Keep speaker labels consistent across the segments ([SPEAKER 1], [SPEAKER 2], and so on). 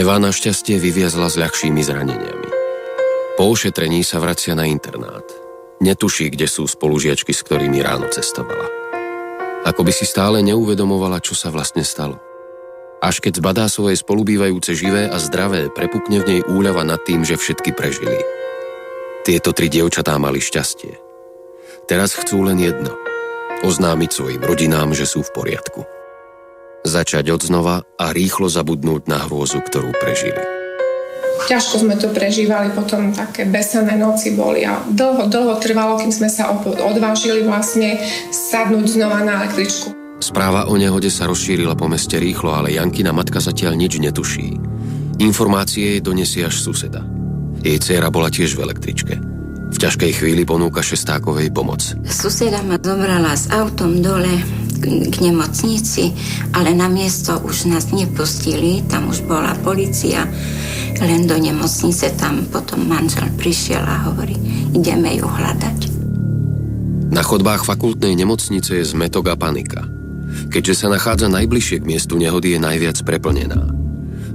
[SPEAKER 1] Eva našťastie vyviazla s ľahšími zraneniami. Po ošetrení sa vracia na internát. Netuší, kde sú spolužiačky, s ktorými ráno cestovala. Ako by si stále neuvedomovala, čo sa vlastne stalo. Až keď zbadá svoje spolubývajúce živé a zdravé, prepukne v nej úľava nad tým, že všetky prežili. Tieto 3 dievčatá mali šťastie. Teraz chcú len jedno. Oznámiť svojim rodinám, že sú v poriadku. Začať odznova a rýchlo zabudnúť na hrôzu, ktorú prežili.
[SPEAKER 2] Ťažko sme to prežívali, potom také besené noci boli a dlho trvalo, kým sme sa odvážili vlastne sadnúť znova na električku.
[SPEAKER 1] Správa o nehode sa rozšírila po meste rýchlo, ale Jankina matka zatiaľ nič netuší. Informácie jej donesie až suseda. Jej dcéra bola tiež v električke. V ťažkej chvíli ponúka šestákovej pomoc.
[SPEAKER 3] Suseda ma zobrala s autom dole k nemocnici, ale na miesto už nás nepustili, tam už bola polícia, len do nemocnice, tam potom manžel prišiel a hovorí, ideme ju hľadať.
[SPEAKER 1] Na chodbách fakultnej nemocnice je zmätok a panika. Keďže sa nachádza najbližšie k miestu nehody, je najviac preplnená.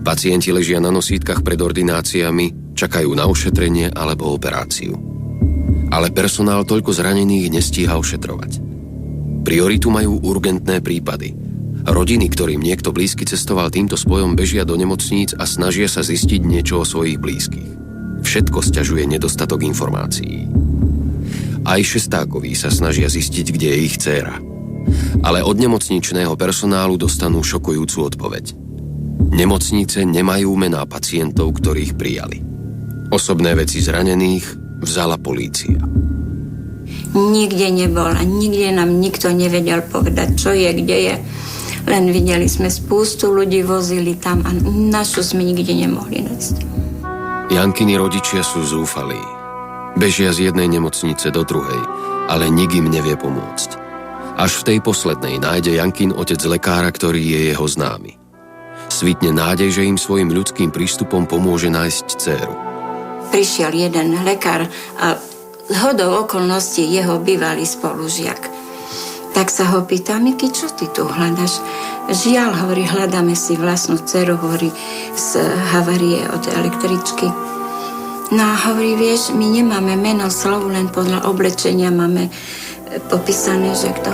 [SPEAKER 1] Pacienti ležia na nosítkach pred ordináciami, čakajú na ošetrenie alebo operáciu. Ale personál toľko zranených nestíha ošetrovať. Prioritu majú urgentné prípady. Rodiny, ktorým niekto blízky cestoval týmto spojom, bežia do nemocníc a snažia sa zistiť niečo o svojich blízkych. Všetko sťažuje nedostatok informácií. Aj šestákoví sa snažia zistiť, kde je ich dcéra. Ale od nemocničného personálu dostanú šokujúcu odpoveď. Nemocnice nemajú mená pacientov, ktorých prijali. Osobné veci zranených vzala polícia.
[SPEAKER 3] Nikde nebol a nikde nám nikto nevedel povedať, čo je, kde je. Len videli sme spústu ľudí, vozili tam a našu sme nikde nemohli nájsť.
[SPEAKER 1] Jankini rodičia sú zúfalí. Bežia z jednej nemocnice do druhej, ale nik im nevie pomôcť. Až v tej poslednej nájde Jankin otec lekára, ktorý je jeho známy. Svitne nádej, že im svojim ľudským prístupom pomôže nájsť dcéru.
[SPEAKER 3] Prišiel jeden lekár a zhodou okolností jeho bývalý spolužiak. Tak sa ho pýta, Miky, čo ty tu hľadaš? Žiaľ, hovorí, hľadáme si vlastnú dceru, hovorí, z havárie od električky. No a hovorí, vieš, my nemáme meno slov, len podľa oblečenia máme popísané, že kto,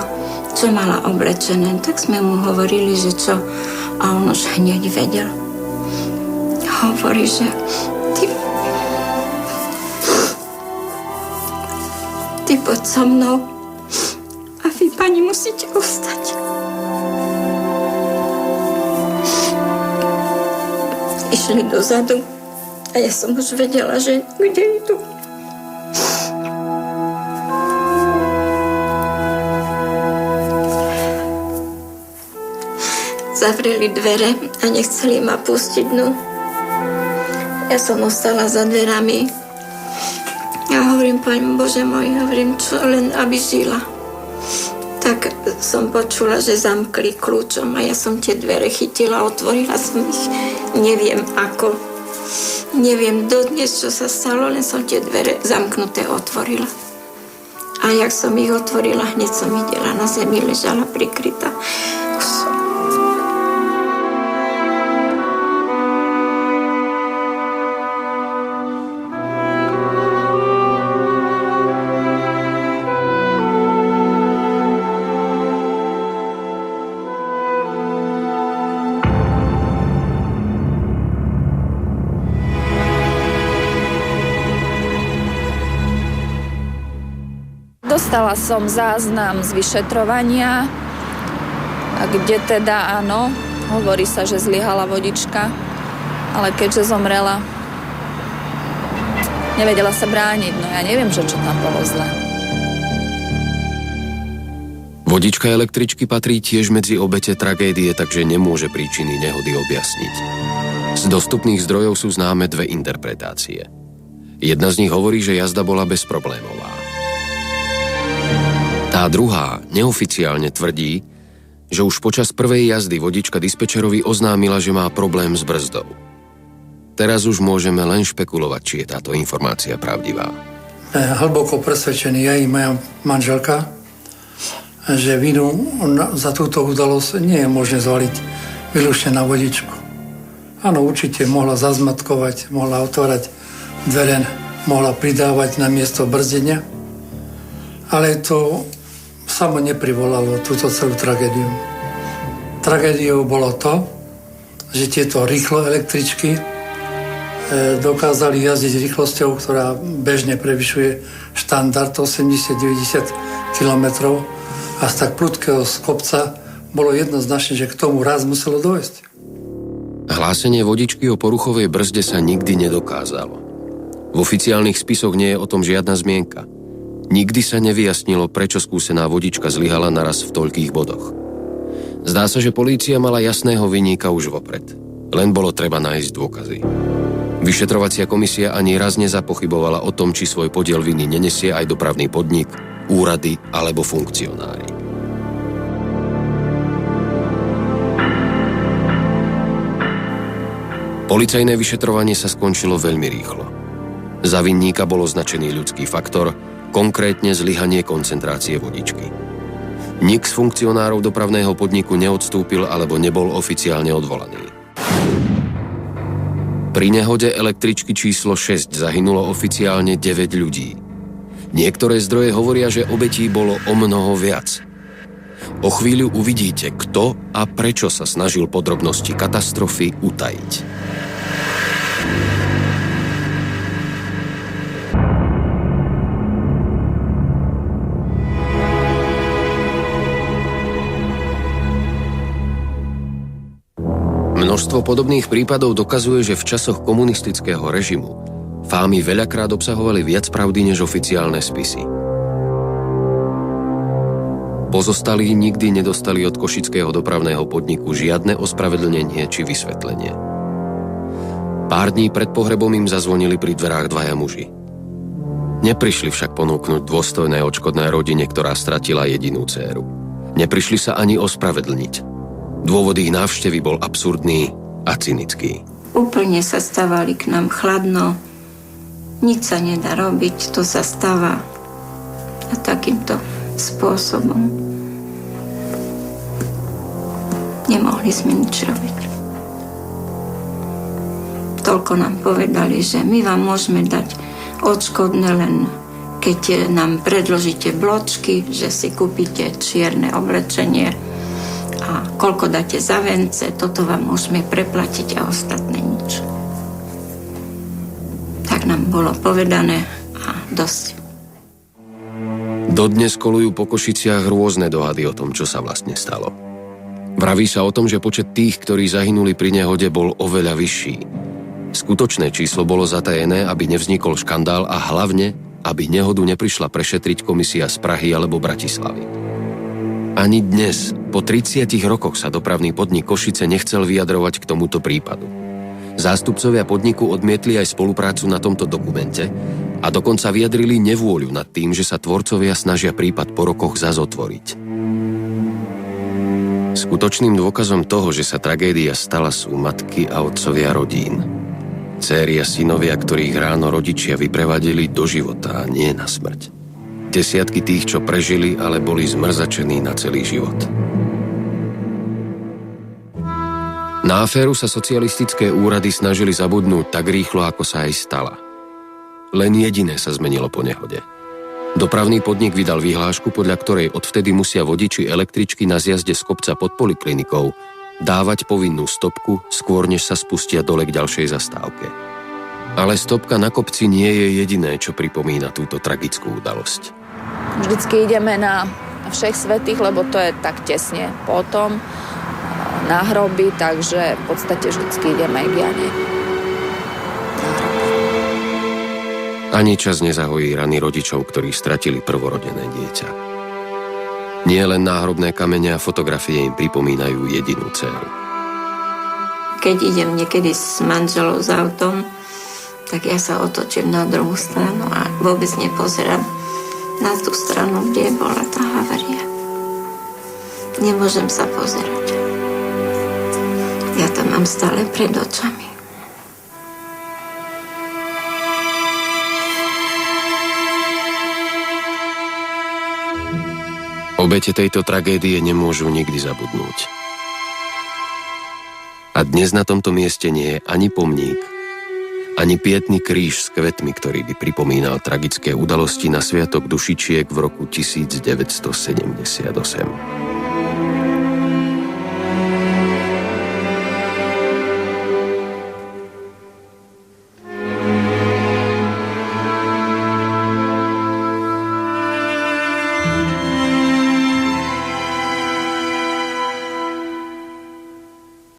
[SPEAKER 3] čo mala oblečené. Tak sme mu hovorili, že čo, a on už hneď vedel. Hovorí, že ty poď so mnou a vy, pani, musíte ostať. Išli dozadu a ja som už vedela, že kde idú. Zavreli dvere a nechceli ma pustiť, no. Ja som ostala za dverami. Ja hovorím, Pane Bože môj, hovorím, čo len aby žila. Tak som počula, že zamkli kľúčom a ja som tie dvere chytila, otvorila som ich. Neviem ako. Neviem dodnes, čo sa stalo, len som tie dvere zamknuté otvorila. A jak som ich otvorila, hneď som videla, na zemi ležala prikrytá.
[SPEAKER 4] Dostala som záznam z vyšetrovania, kde teda áno, hovorí sa, že zlyhala vodička, ale keďže zomrela, nevedela sa brániť, no ja neviem, čo tam bolo zle.
[SPEAKER 1] Vodička električky patrí tiež medzi obete tragédie, takže nemôže príčiny nehody objasniť. Z dostupných zdrojov sú známe dve interpretácie. Jedna z nich hovorí, že jazda bola bezproblémová. Tá druhá neoficiálne tvrdí, že už počas prvej jazdy vodička dispečerovi oznámila, že má problém s brzdou. Teraz už môžeme len špekulovať, či je táto informácia pravdivá.
[SPEAKER 5] Hlboko presvedčený ja i moja manželka, že vinu za túto udalosť nie je možné zvaliť výlučne na vodičku. Áno, určite mohla zazmatkovať, mohla otvárať dvere, mohla pridávať na miesto brzdenia, ale to samo neprivolalo túto celú tragédiu. Tragédiou bolo to, že tieto rýchlo električky dokázali jazdiť rýchlosťou, ktorá bežne prevyšuje štandard 80-90 km a z tak prudkého kopca bolo jednoznačne, že k tomu raz muselo dojsť.
[SPEAKER 1] Hlásenie vodičky o poruchovej brzde sa nikdy nedokázalo. V oficiálnych spisoch nie je o tom žiadna zmienka. Nikdy sa nevyjasnilo, prečo skúsená vodička zlyhala naraz v toľkých bodoch. Zdá sa, že polícia mala jasného vinníka už vopred. Len bolo treba nájsť dôkazy. Vyšetrovacia komisia ani raz nezapochybovala o tom, či svoj podiel viny nenesie aj dopravný podnik, úrady alebo funkcionári. Policajné vyšetrovanie sa skončilo veľmi rýchlo. Za vinníka bol označený ľudský faktor, konkrétne zlyhanie koncentrácie vodičky. Nik z funkcionárov dopravného podniku neodstúpil alebo nebol oficiálne odvolaný. Pri nehode električky číslo 6 zahynulo oficiálne 9 ľudí. Niektoré zdroje hovoria, že obetí bolo o mnoho viac. O chvíľu uvidíte, kto a prečo sa snažil podrobnosti katastrofy utajiť. Množstvo podobných prípadov dokazuje, že v časoch komunistického režimu fámy veľakrát obsahovali viac pravdy než oficiálne spisy. Pozostalí nikdy nedostali od košického dopravného podniku žiadne ospravedlnenie či vysvetlenie. Pár dní pred pohrebom im zazvonili pri dverách dvaja muži. Neprišli však ponúknuť dôstojné odškodné rodine, ktorá stratila jedinú dcéru. Neprišli sa ani ospravedlniť. Dôvod ich návštevy bol absurdný a cynický.
[SPEAKER 3] Úplne sa stávali k nám chladno. Nič sa nedá robiť, to sa stáva. A takýmto spôsobom nemohli sme nič robiť. Toľko nám povedali, že my vám môžeme dať odškodné len keď nám predložíte bločky, že si kúpite čierne oblečenie a koľko dáte za vence, toto vám môžeme preplatiť a ostatné nič. Tak nám bolo povedané a dosť.
[SPEAKER 1] Dodnes kolujú po Košiciach rôzne dohady o tom, čo sa vlastne stalo. Vraví sa o tom, že počet tých, ktorí zahynuli pri nehode, bol oveľa vyšší. Skutočné číslo bolo zatajené, aby nevznikol škandál a hlavne, aby nehodu neprišla prešetriť komisia z Prahy alebo Bratislavy. Ani dnes, po 30 rokoch sa dopravný podnik Košice nechcel vyjadrovať k tomuto prípadu. Zástupcovia podniku odmietli aj spoluprácu na tomto dokumente a dokonca vyjadrili nevôľu nad tým, že sa tvorcovia snažia prípad po rokoch zas otvoriť. Skutočným dôkazom toho, že sa tragédia stala, sú matky a otcovia rodín. Céry a synovia, ktorých ráno rodičia vyprevadili do života a nie na smrť. Desiatky tých, čo prežili, ale boli zmrzačení na celý život. Na aféru sa socialistické úrady snažili zabudnúť tak rýchlo, ako sa aj stala. Len jediné sa zmenilo po nehode. Dopravný podnik vydal vyhlášku, podľa ktorej odvtedy musia vodiči električky na zjazde z kopca pod poliklinikou dávať povinnú stopku, skôr než sa spustia dole k ďalšej zastávke. Ale stopka na kopci nie je jediné, čo pripomína túto tragickú udalosť.
[SPEAKER 4] Vždycky ideme na Všech svätých, lebo to je tak tesne potom na hroby, takže v podstate vždycky ideme k Jane.
[SPEAKER 1] Ani čas nezahojí rany rodičov, ktorí stratili prvorodené dieťa. Nie len náhrobné kamene a fotografie im pripomínajú jedinú dcéru.
[SPEAKER 3] Keď idem niekedy s manželom s autom, tak ja sa otočím na druhú stranu a vôbec nepozerám na tú stranu, kde bola tá havária. Nemôžem sa pozerať. Ja to mám stále pred očami.
[SPEAKER 1] Obete tejto tragédie nemôžu nikdy zabudnúť. A dnes na tomto mieste nie je ani pomník, ani pietný kríž s kvetmi, ktorý by pripomínal tragické udalosti na sviatok dušičiek v roku 1978.